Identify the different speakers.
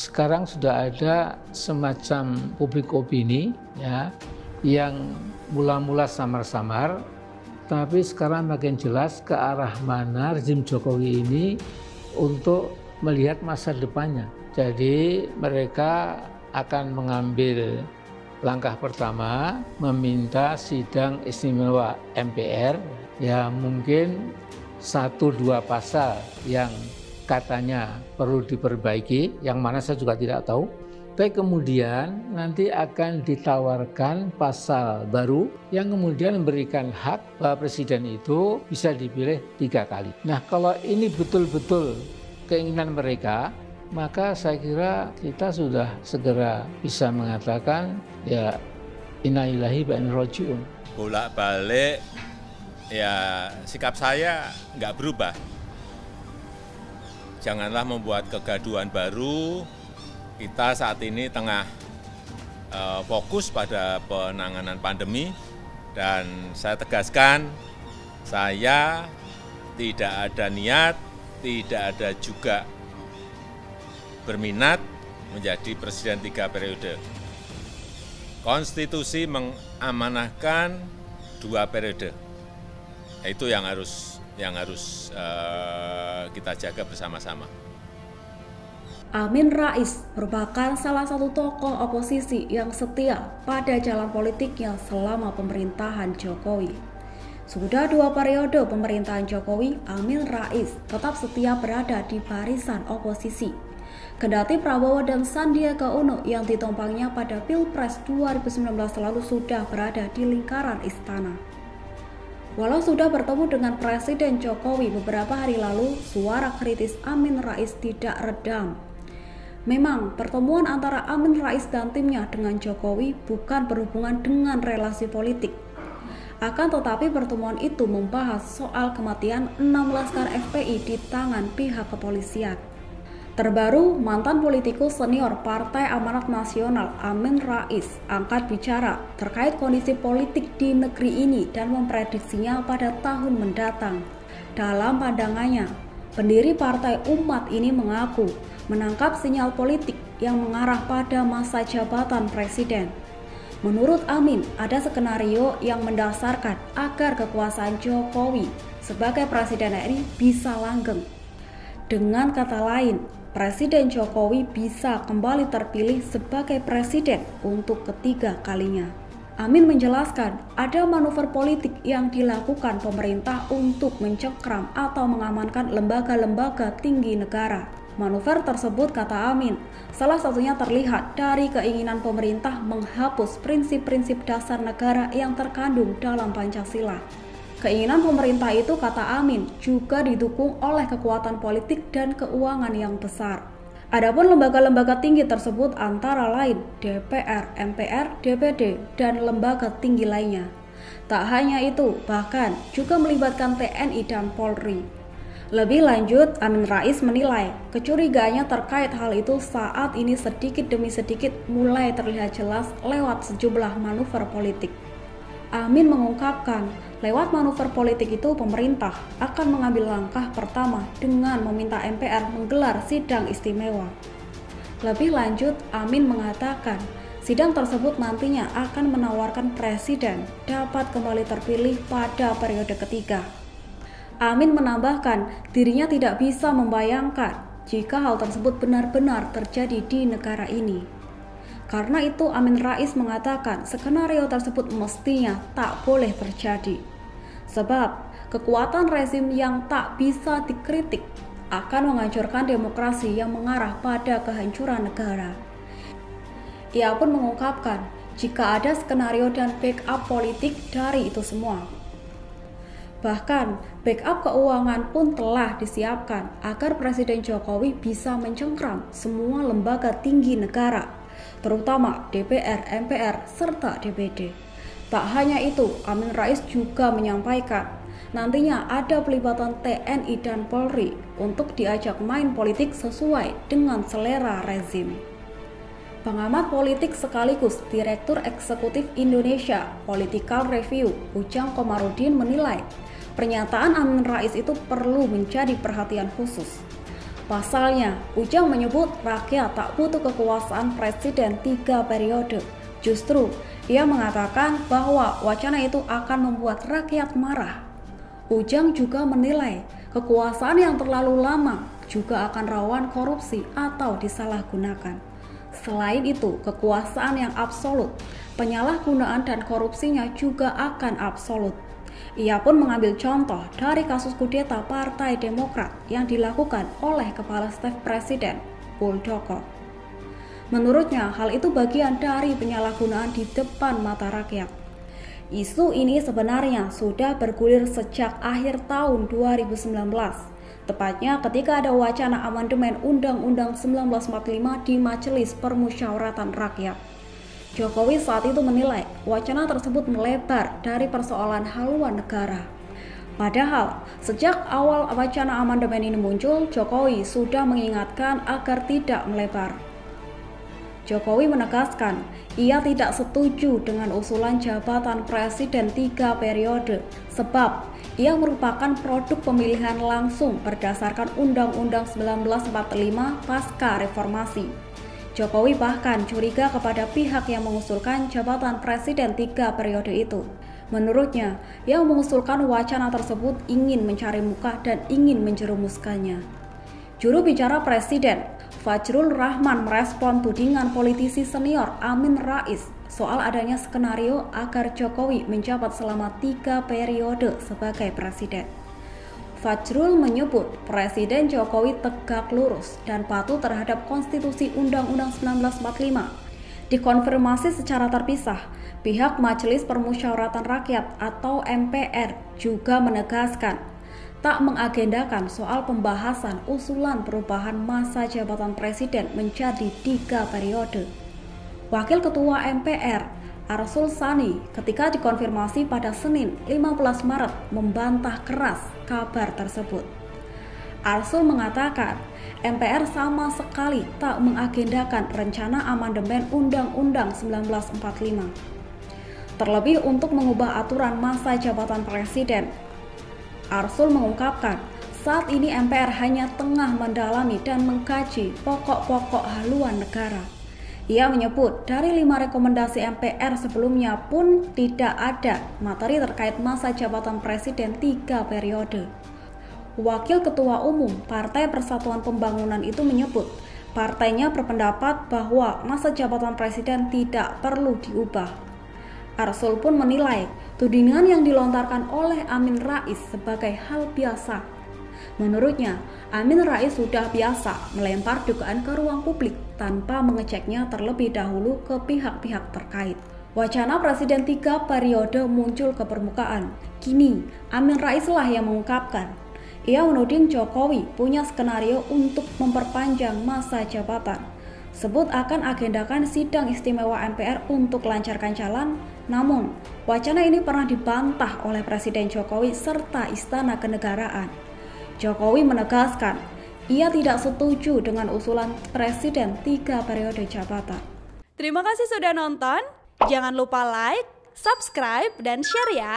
Speaker 1: sekarang sudah ada semacam publik opini ya, yang mula-mula samar-samar, tapi sekarang makin jelas ke arah mana rezim Jokowi ini untuk melihat masa depannya. Jadi mereka akan mengambil langkah pertama, meminta sidang istimewa MPR, ya mungkin 1-2 pasal yang katanya perlu diperbaiki, yang mana saya juga tidak tahu. Tapi kemudian nanti akan ditawarkan pasal baru yang kemudian memberikan hak bahwa presiden itu bisa dipilih 3 kali. Nah, kalau ini betul-betul keinginan mereka, maka saya kira kita sudah segera bisa mengatakan ya inna lillahi wa inna ilaihi raji'un.
Speaker 2: Bolak-balik ya sikap saya nggak berubah. Janganlah membuat kegaduhan baru. Kita saat ini tengah fokus pada penanganan pandemi dan saya tegaskan saya tidak ada niat, tidak ada juga berminat menjadi presiden 3 periode. Konstitusi mengamanahkan 2 periode. Itu yang harus kita jaga bersama-sama.
Speaker 3: Amin Rais merupakan salah satu tokoh oposisi yang setia pada jalan politiknya selama pemerintahan Jokowi. Sudah 2 periode pemerintahan Jokowi, Amin Rais tetap setia berada di barisan oposisi. Kendati Prabowo dan Sandiaga Uno yang ditompangnya pada Pilpres 2019 lalu sudah berada di lingkaran istana. Walau sudah bertemu dengan Presiden Jokowi beberapa hari lalu, suara kritis Amin Rais tidak redam. Memang pertemuan antara Amin Rais dan timnya dengan Jokowi bukan berhubungan dengan relasi politik. Akan tetapi pertemuan itu membahas soal kematian 6 laskar FPI di tangan pihak kepolisian. Terbaru, mantan politikus senior Partai Amanat Nasional Amin Rais angkat bicara terkait kondisi politik di negeri ini dan memprediksinya pada tahun mendatang. Dalam pandangannya, pendiri Partai Umat ini mengaku menangkap sinyal politik yang mengarah pada masa jabatan presiden. Menurut Amin, ada skenario yang mendasarkan agar kekuasaan Jokowi sebagai presiden RI bisa langgeng. Dengan kata lain, Presiden Jokowi bisa kembali terpilih sebagai presiden untuk ketiga kalinya. Amin menjelaskan ada manuver politik yang dilakukan pemerintah untuk mencengkram atau mengamankan lembaga-lembaga tinggi negara. Manuver tersebut, kata Amin, salah satunya terlihat dari keinginan pemerintah menghapus prinsip-prinsip dasar negara yang terkandung dalam Pancasila. Keinginan pemerintah itu, kata Amin, juga didukung oleh kekuatan politik dan keuangan yang besar. Adapun lembaga-lembaga tinggi tersebut antara lain DPR, MPR, DPD, dan lembaga tinggi lainnya. Tak hanya itu, bahkan juga melibatkan TNI dan Polri. Lebih lanjut, Amin Rais menilai kecurigaannya terkait hal itu saat ini sedikit demi sedikit mulai terlihat jelas lewat sejumlah manuver politik. Amin mengungkapkan, lewat manuver politik itu pemerintah akan mengambil langkah pertama dengan meminta MPR menggelar sidang istimewa. Lebih lanjut, Amin mengatakan, sidang tersebut nantinya akan menawarkan presiden dapat kembali terpilih pada periode ketiga. Amin menambahkan, dirinya tidak bisa membayangkan jika hal tersebut benar-benar terjadi di negara ini. Karena itu, Amin Rais mengatakan skenario tersebut mestinya tak boleh terjadi. Sebab kekuatan rezim yang tak bisa dikritik akan menghancurkan demokrasi yang mengarah pada kehancuran negara. Ia pun mengungkapkan jika ada skenario dan backup politik dari itu semua. Bahkan, backup keuangan pun telah disiapkan agar Presiden Jokowi bisa mencengkram semua lembaga tinggi negara, terutama DPR, MPR, serta DPD. Tak hanya itu, Amin Rais juga menyampaikan nantinya ada pelibatan TNI dan Polri untuk diajak main politik sesuai dengan selera rezim. Pengamat politik sekaligus Direktur Eksekutif Indonesia Political Review, Ujang Komarudin menilai pernyataan Amin Rais itu perlu menjadi perhatian khusus. Pasalnya, Ujang menyebut rakyat tak butuh kekuasaan presiden 3 periode. Justru, ia mengatakan bahwa wacana itu akan membuat rakyat marah. Ujang juga menilai kekuasaan yang terlalu lama juga akan rawan korupsi atau disalahgunakan. Selain itu, kekuasaan yang absolut, penyalahgunaan dan korupsinya juga akan absolut. Ia pun mengambil contoh dari kasus kudeta Partai Demokrat yang dilakukan oleh Kepala Staf Presiden, Muldoko. Menurutnya, hal itu bagian dari penyalahgunaan di depan mata rakyat. Isu ini sebenarnya sudah bergulir sejak akhir tahun 2019, tepatnya ketika ada wacana amandemen Undang-Undang 1945 di Majelis Permusyawaratan Rakyat. Jokowi saat itu menilai wacana tersebut melebar dari persoalan haluan negara. Padahal, sejak awal wacana amandemen ini muncul, Jokowi sudah mengingatkan agar tidak melebar. Jokowi menegaskan, ia tidak setuju dengan usulan jabatan presiden 3 periode, sebab ia merupakan produk pemilihan langsung berdasarkan Undang-Undang 1945 pasca reformasi. Jokowi bahkan curiga kepada pihak yang mengusulkan jabatan presiden 3 periode itu. Menurutnya, yang mengusulkan wacana tersebut ingin mencari muka dan ingin menjerumuskannya. Juru bicara Presiden, Fajrul Rahman, merespon tudingan politisi senior Amin Rais soal adanya skenario agar Jokowi menjabat selama 3 periode sebagai presiden. Fajrul menyebut Presiden Jokowi tegak lurus dan patuh terhadap konstitusi Undang-Undang 1945. Dikonfirmasi secara terpisah, pihak Majelis Permusyawaratan Rakyat atau MPR juga menegaskan tak mengagendakan soal pembahasan usulan perubahan masa jabatan presiden menjadi 3 periode. Wakil Ketua MPR Arsul Sani ketika dikonfirmasi pada Senin 15 Maret membantah keras kabar tersebut. Arsul mengatakan MPR sama sekali tak mengagendakan rencana amandemen Undang-Undang 1945. Terlebih untuk mengubah aturan masa jabatan presiden. Arsul mengungkapkan saat ini MPR hanya tengah mendalami dan mengkaji pokok-pokok haluan negara. Ia menyebut dari 5 rekomendasi MPR sebelumnya pun tidak ada materi terkait masa jabatan presiden 3 periode. Wakil Ketua Umum Partai Persatuan Pembangunan itu menyebut partainya berpendapat bahwa masa jabatan presiden tidak perlu diubah. Arsul pun menilai tudingan yang dilontarkan oleh Amin Rais sebagai hal biasa. Menurutnya, Amin Rais sudah biasa melempar dugaan ke ruang publik tanpa mengeceknya terlebih dahulu ke pihak-pihak terkait. Wacana presiden 3 periode muncul ke permukaan. Kini, Amin Rais lah yang mengungkapkan. Ia menuding Jokowi punya skenario untuk memperpanjang masa jabatan. Sebut akan agendakan sidang istimewa MPR untuk lancarkan jalan, namun wacana ini pernah dibantah oleh Presiden Jokowi serta Istana Kenegaraan. Jokowi menegaskan, ia tidak setuju dengan usulan presiden 3 periode jabatan.
Speaker 4: Terima kasih sudah nonton. Jangan lupa like, subscribe, dan share ya.